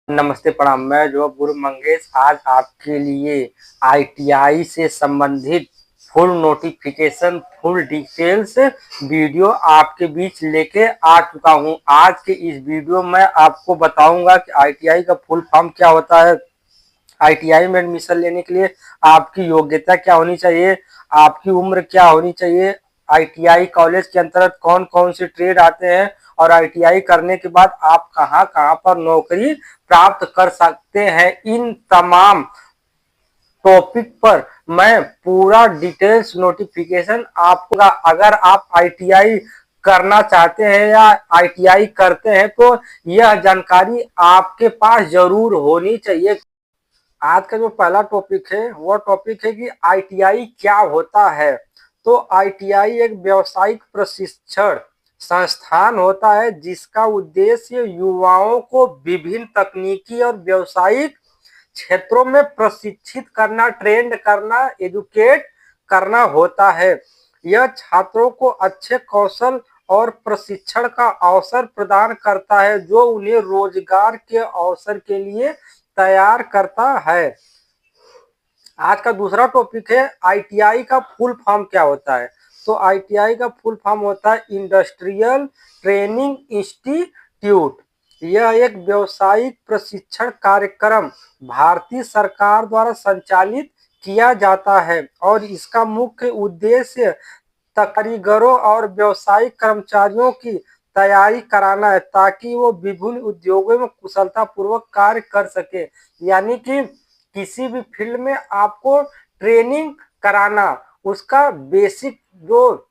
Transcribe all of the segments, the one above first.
नमस्ते प्रणाम। मैं जो गुरु मंगेश आज आपके लिए आईटीआई से संबंधित full notification full details video आपके बीच लेके आ चुका हूं। आज के इस वीडियो में आपको बताऊंगा कि आईटीआई का फुल फॉर्म क्या होता है, आईटीआई में एडमिशन लेने के लिए आपकी योग्यता क्या होनी चाहिए, आपकी उम्र क्या होनी चाहिए, आईटीआई कॉलेज के अंतर्गत कौन कौन से ट्रेड आते हैं और आईटीआई करने के बाद आप कहां कहां पर नौकरी प्राप्त कर सकते हैं। इन तमाम टॉपिक पर मैं पूरा डिटेल्स नोटिफिकेशन आपको, अगर आप आईटीआई करना चाहते हैं या आईटीआई करते हैं तो यह जानकारी आपके पास जरूर होनी चाहिए। आज का जो पहला टॉपिक है वो टॉपिक है कि आईटीआई क्या होता है। तो आईटीआई एक व्यावसायिक प्रशिक्षण संस्थान होता है जिसका उद्देश्य युवाओं को विभिन्न तकनीकी और व्यावसायिक क्षेत्रों में प्रशिक्षित करना, ट्रेंड करना, एजुकेट करना होता है। यह छात्रों को अच्छे कौशल और प्रशिक्षण का अवसर प्रदान करता है जो उन्हें रोजगार के अवसर के लिए तैयार करता है। आज का दूसरा टॉपिक है आईटीआई का फुल फॉर्म क्या होता है। तो आईटीआई का फुल फॉर्म होता है इंडस्ट्रियल ट्रेनिंग इंस्टीट्यूट। यह एक व्यावसायिक प्रशिक्षण कार्यक्रम भारतीय सरकार द्वारा संचालित किया जाता है और इसका मुख्य उद्देश्य कारीगरों और व्यावसायिक कर्मचारियों की तैयारी कराना है ताकि वो विभिन्न उद्योगों में कुशलता पूर्वक कार्य कर सके। यानी कि किसी भी फील्ड में आपको ट्रेनिंग कराना, उसका बेसिक जो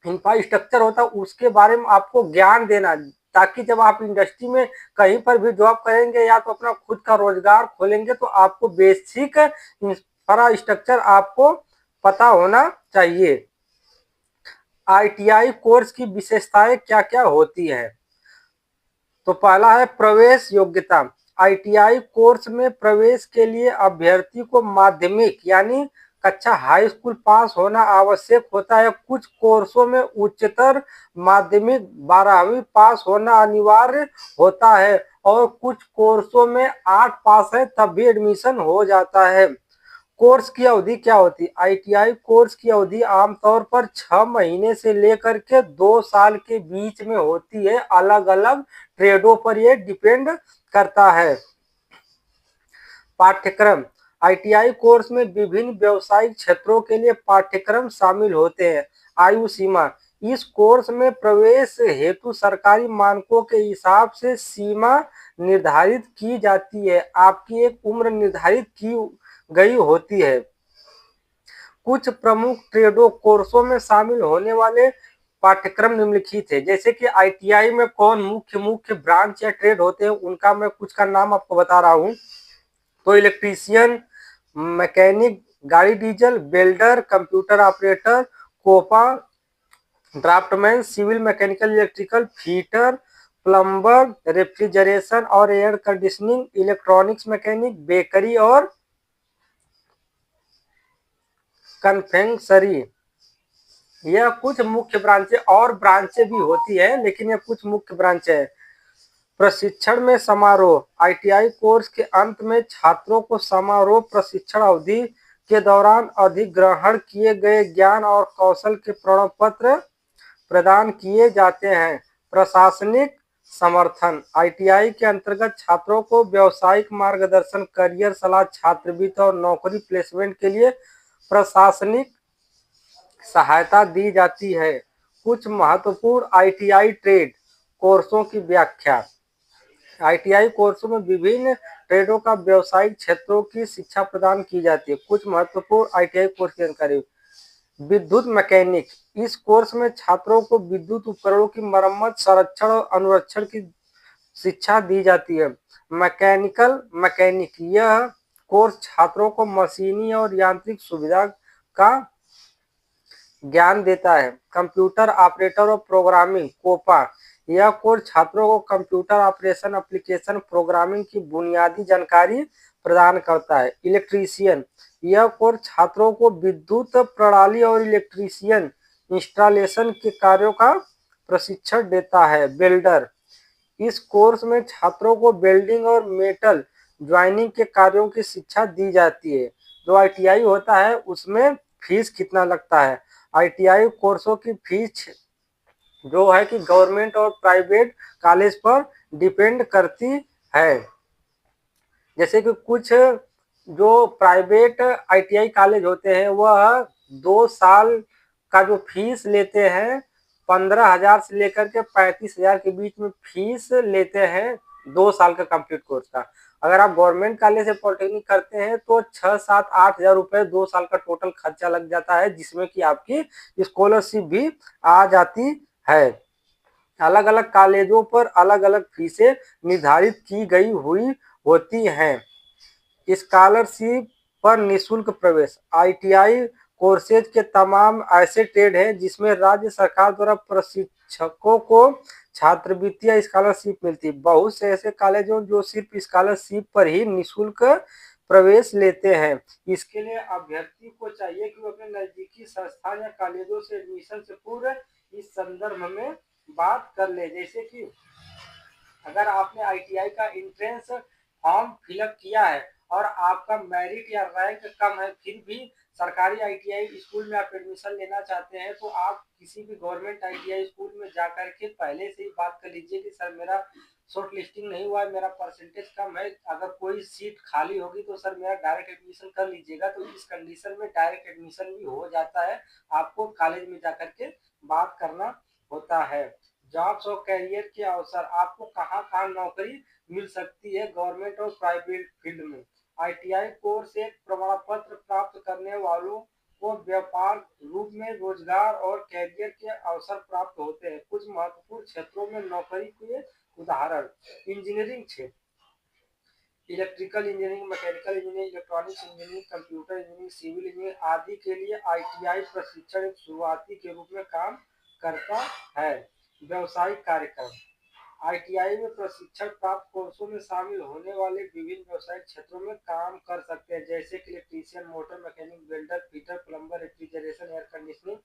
इंफ्रास्ट्रक्चर होता है उसके बारे में आपको ज्ञान देना, ताकि जब आप इंडस्ट्री में कहीं पर भी जॉब करेंगे या तो अपना खुद का रोजगार खोलेंगे तो आपको बेसिक इंफ्रास्ट्रक्चर आपको पता होना चाहिए। आईटीआई कोर्स की विशेषताएं क्या क्या होती है। तो पहला है प्रवेश योग्यता। आईटीआई कोर्स में प्रवेश के लिए अभ्यर्थी को माध्यमिक यानी कक्षा हाई स्कूल पास होना आवश्यक होता है। कुछ कोर्सों में उच्चतर माध्यमिक 12वीं पास होना अनिवार्य होता है और कुछ कोर्सों में 8 पास है तब भी एडमिशन हो जाता है। कोर्स की अवधि क्या होती है। आईटीआई कोर्स की अवधि आमतौर पर 6 महीने से लेकर के 2 साल के बीच में होती है। अलग अलग ट्रेडों पर यह डिपेंड करता है। पाठ्यक्रम। आईटीआई कोर्स में विभिन्न व्यावसायिक क्षेत्रों के लिए पाठ्यक्रम शामिल होते हैं। आयु सीमा। इस कोर्स में प्रवेश हेतु सरकारी मानकों के हिसाब से सीमा निर्धारित की जाती है। आपकी एक उम्र निर्धारित की गई होती है। कुछ प्रमुख ट्रेडों कोर्सों में शामिल होने वाले पाठ्यक्रम निम्नलिखित है। जैसे कि आईटीआई में कौन मुख्य मुख्य ब्रांच या ट्रेड होते हैं उनका मैं कुछ का नाम आपको बता रहा हूँ। तो इलेक्ट्रीशियन, मैकेनिक, गाड़ी diesel, welder, computer operator, COPA, draftsman, civil mechanical electrical, fitter, plumber, refrigeration और air conditioning, electronics mechanic, bakery और कन्फेक्शनरी। यह कुछ मुख्य ब्रांचें, और ब्रांचें भी होती है लेकिन यह कुछ मुख्य ब्रांचें हैं। प्रशिक्षण में समारोह। आईटीआई कोर्स के अंत में छात्रों को समारोह प्रशिक्षण अवधि के दौरान अधिग्रहण किए गए ज्ञान और कौशल के प्रमाण पत्र प्रदान किए जाते हैं। प्रशासनिक समर्थन। आईटीआई के अंतर्गत छात्रों को व्यावसायिक मार्गदर्शन, करियर सलाह, छात्रवृत्ति और नौकरी प्लेसमेंट के लिए प्रशासनिक सहायता दी जाती है। कुछ महत्वपूर्ण आईटीआई ट्रेड कोर्सों की व्याख्या। आईटीआई कोर्सों में विभिन्न ट्रेडों का व्यावसायिक क्षेत्रों की शिक्षा प्रदान की जाती है। कुछ महत्वपूर्ण आईटीआई कोर्स की जानकारी। विद्युत मैकेनिक। इस कोर्स में छात्रों को विद्युत उपकरणों की मरम्मत, संरक्षण और अनुरक्षण की शिक्षा दी जाती है। Mechanical mechanic. यह कोर्स छात्रों को मशीनी और यांत्रिक सुविधा का ज्ञान देता है। कंप्यूटर ऑपरेटर और प्रोग्रामिंग, कोपा। यह कोर्स छात्रों को कंप्यूटर ऑपरेशन, एप्लीकेशन प्रोग्रामिंग की बुनियादी जानकारी प्रदान करता है। इलेक्ट्रीशियन। यह कोर्स छात्रों को विद्युत प्रणाली और इलेक्ट्रीशियन इंस्टॉलेशन के कार्यों का प्रशिक्षण देता है। वेल्डर। इस कोर्स में छात्रों को वेल्डिंग और मेटल ज्वाइनिंग के कार्यों की शिक्षा दी जाती है। जो आईटीआई होता है उसमें फीस कितना लगता है? आईटीआई कोर्सों की फीस जो है कि गवर्नमेंट और प्राइवेट कॉलेज पर डिपेंड करती है। जैसे कि कुछ जो प्राइवेट आईटीआई कॉलेज होते हैं वह 2 साल का जो फीस लेते हैं 15,000 से लेकर के 35,000 के बीच में फीस लेते हैं 2 साल का कंप्लीट कोर्स का। अगर आप गवर्नमेंट कॉलेज से पॉलिटेक्निक करते हैं तो 6-7-8 हजार रुपए 2 साल का टोटल खर्चा लग जाता है, जिसमें कि आपकी स्कॉलरशिप भी आ जाती है। अलग अलग कॉलेजों पर अलग अलग फीसें निर्धारित की गई हुई होती हैं। स्कॉलरशिप पर निःशुल्क प्रवेश। आईटीआई कोर्सेज के तमाम ऐसे ट्रेड हैं जिसमें राज्य सरकार द्वारा प्रशिक्षकों को छात्रवृत्ति या स्कॉलरशिप मिलती है। बहुत से ऐसे कॉलेज हैं जो सिर्फ स्कॉलरशिप पर ही निःशुल्क प्रवेश लेते हैं। इसके लिए अभ्यर्थी को चाहिए कि वो अपने नजदीकी संस्थान या कॉलेजों से एडमिशन से पूर्व इस संदर्भ में बात कर ले। जैसे कि अगर आपने आईटीआई का एंट्रेंस फॉर्म फिलअप किया है और आपका मेरिट या रैंक कम है, फिर भी सरकारी आईटीआई स्कूल में आप एडमिशन लेना चाहते हैं, तो आप किसी भी गवर्नमेंट आईटीआई स्कूल में जाकर के पहले से ही बात कर लीजिए कि सर मेरा शॉर्ट लिस्टिंग नहीं हुआ है, मेरा परसेंटेज कम है, अगर कोई सीट खाली होगी तो सर मेरा डायरेक्ट एडमिशन कर लीजिएगा। तो इस कंडीशन में डायरेक्ट एडमिशन भी हो जाता है। आपको कॉलेज में जाकर के बात करना होता है। जॉब्स और कैरियर के अवसर, आपको कहाँ कहाँ नौकरी मिल सकती है गवर्नमेंट और प्राइवेट फील्ड में। आईटीआई कोर्स एक प्रमाण पत्र प्राप्त करने वालों को व्यापार रूप में रोजगार और कैरियर के अवसर प्राप्त होते हैं। कुछ महत्वपूर्ण क्षेत्रों में नौकरी के उदाहरण: इंजीनियरिंग क्षेत्र, electrical engineering, mechanical engineering, electronics engineering, computer engineering, civil engineering आदि के लिए आईटीआई प्रशिक्षण एक शुरुआती के रूप में काम करता है। व्यावसायिक कार्यक्रम, आईटीआई में प्रशिक्षण प्राप्त कोर्सों में शामिल होने वाले विभिन्न व्यावसायिक क्षेत्रों में काम कर सकते हैं, जैसे कि electrician, motor mechanic, welder, fitter, plumber, refrigeration, air conditioning,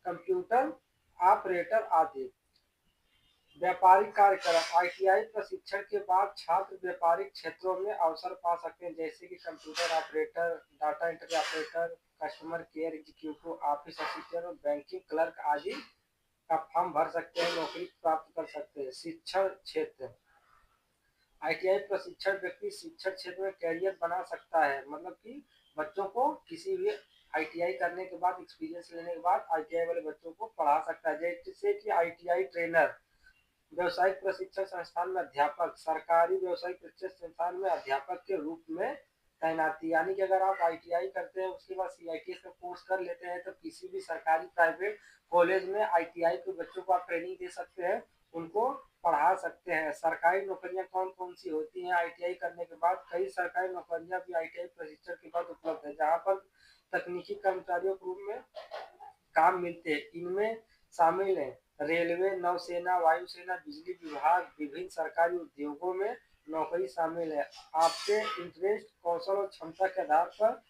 computer operator आदि। व्यापारिक कार्यक्रम, आईटीआई प्रशिक्षण के बाद छात्र व्यापारिक क्षेत्रों में अवसर पा सकते हैं, जैसे कि computer operator, data entry operator, customer care executive, office assistant और बैंकिंग क्लर्क आदि का फॉर्म भर सकते हैं, नौकरी प्राप्त कर सकते हैं। शिक्षण क्षेत्र, आईटीआई प्रशिक्षण व्यक्ति शिक्षण क्षेत्र में कैरियर बना सकता है, मतलब कि बच्चों को किसी भी आईटीआई करने के बाद, एक्सपीरियंस लेने के बाद आईटीआई वाले बच्चों को पढ़ा सकता है। जैसे कि आईटीआई ट्रेनर, व्यावसायिक प्रशिक्षण संस्थान में अध्यापक, सरकारी व्यावसायिक प्रशिक्षण संस्थान में अध्यापक के रूप में तैनाती। यानी कि अगर आप आईटीआई करते हैं उसके बाद सीआईटीएस का कोर्स कर लेते हैं तो किसी भी सरकारी प्राइवेट कॉलेज में आईटीआई के बच्चों को आप ट्रेनिंग दे सकते हैं, उनको पढ़ा सकते हैं। सरकारी नौकरियां कौन कौन सी होती हैं आईटीआई करने के बाद? कई सरकारी नौकरियां भी आईटीआई प्रशिक्षण के बाद उपलब्ध है, जहाँ पर तकनीकी कर्मचारियों के रूप में काम मिलते हैं। इनमें शामिल है रेलवे, नौसेना, वायुसेना, बिजली विभाग, विभिन्न सरकारी उद्योगों में नौकरी शामिल है। आपके इंटरेस्ट, कौशल और क्षमता के आधार पर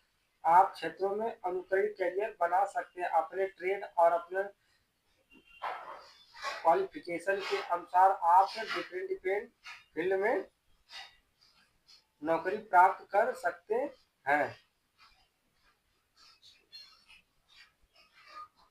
आप क्षेत्रों में अनुकूलित कैरियर बना सकते हैं। अपने ट्रेड और अपने क्वालिफिकेशन के अनुसार आप डिफरेंट फील्ड में नौकरी प्राप्त कर सकते हैं।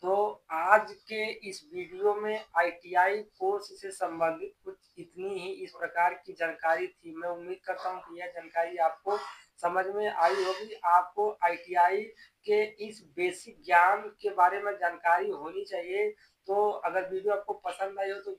तो आज के इस वीडियो में आईटीआई कोर्स से संबंधित कुछ इतनी ही इस प्रकार की जानकारी थी। मैं उम्मीद करता हूँ कि यह जानकारी आपको समझ में आई होगी। आपको आईटीआई के इस बेसिक ज्ञान के बारे में जानकारी होनी चाहिए। तो अगर वीडियो आपको पसंद आई हो तो